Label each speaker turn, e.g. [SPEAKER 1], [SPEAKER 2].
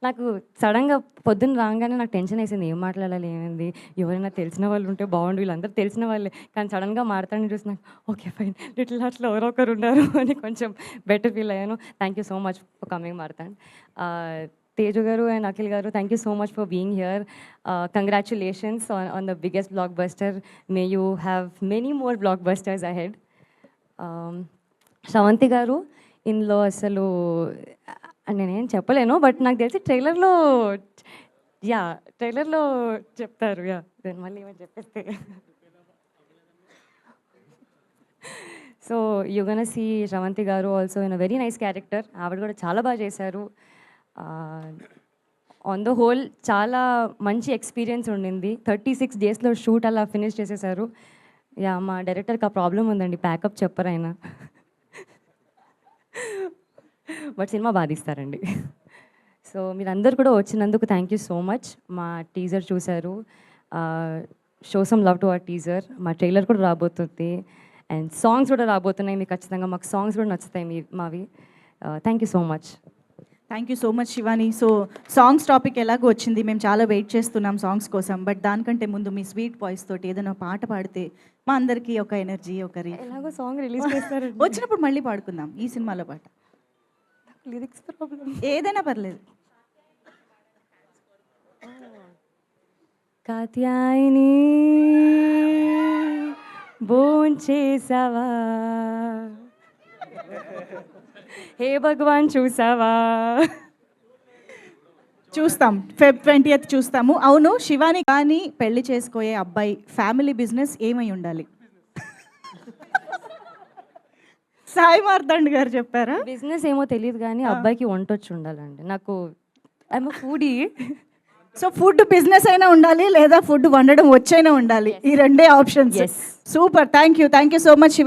[SPEAKER 1] నాకు సడన్గా పొద్దున్న రాగానే నాకు టెన్షన్ వేసింది, ఏం మాట్లాడాలి ఏమైంది, ఎవరైనా తెలిసిన వాళ్ళు ఉంటే బాగుండు, వీళ్ళందరూ తెలిసిన వాళ్ళే, కానీ సడన్గా మాట్లాడి చూసి నాకు ఓకే ఫైన్ లిటిల్ హార్ట్స్లో ఎవరో ఒకరు ఉన్నారు అని కొంచెం బెటర్ ఫీల్ అయ్యాను. Thank you so much for coming Marthand. Teju garu and Akhil garu, thank you so much for being here. Congratulations on the biggest blockbuster. May you have many more blockbusters ahead. Shravanthi garu, ఇందులో అసలు నేనేం చెప్పలేను, బట్ నాకు తెలిసి ట్రైలర్లో చెప్తారు. దాన్ని మళ్ళీ ఏమైనా చెప్పేస్తే so you gonna see Shravanthi garu also in a very nice character. ఆవిడ కూడా చాలా బాగా చేశారు. ఆన్ ద హోల్ చాలా మంచి ఎక్స్పీరియన్స్ ఉండింది. 36 డేస్లో షూట్ అలా ఫినిష్ చేసేసారు. మా డైరెక్టర్కి ఆ ప్రాబ్లం ఉందండి, ప్యాకప్ చెప్పరు ఆయన, బట్ సినిమా బాగా తీస్తారండి. సో మీరందరూ కూడా వచ్చినందుకు థ్యాంక్ యూ సో మచ్. మా టీజర్ చూశారు, show some love to our teaser. మా ట్రైలర్ కూడా రాబోతుంది అండ్ సాంగ్స్ కూడా రాబోతున్నాయి. మీకు ఖచ్చితంగా మాకు సాంగ్స్ కూడా నచ్చుతాయి మావి. Thank you so much.
[SPEAKER 2] Thank you so much Shivani. So songs topic ఎలాగో వచ్చింది, మేము చాలా వెయిట్ చేస్తున్నాం సాంగ్స్ కోసం. బట్ దానికంటే ముందు మీ స్వీట్ వాయిస్ తోటి ఏదైనా పాట పాడితే మా అందరికీ ఒక ఎనర్జీ, ఒక
[SPEAKER 1] ఎలాగో సాంగ్ రిలీజ్ చేస్తారు,
[SPEAKER 2] వచ్చినప్పుడు మళ్ళీ పాడుకుందాం ఈ సినిమాలో పాట.
[SPEAKER 1] లిరిక్స్ ప్రాబ్లం,
[SPEAKER 2] ఏదైనా పర్లేదు.
[SPEAKER 1] కాత్యాయిని భోంచేసావా, హే భగవాన్ చూసావా.
[SPEAKER 2] చూస్తాం, Feb 20th చూస్తాము. అవును శివాని, కానీ పెళ్లి చేసుకోయే అబ్బాయి ఫ్యామిలీ బిజినెస్ ఏమై ఉండాలి? సాయి మార్తాండ్ గారు చెప్పారా?
[SPEAKER 1] బిజినెస్ ఏమో తెలియదు కానీ అబ్బాయికి వంట వచ్చి ఉండాలండి. నాకు I'm foodie.
[SPEAKER 2] So food business అయినా ఉండాలి, లేదా ఫుడ్ వండడం వచ్చైనా ఉండాలి. ఈ రెండే options. Super, thank you so much Shiva.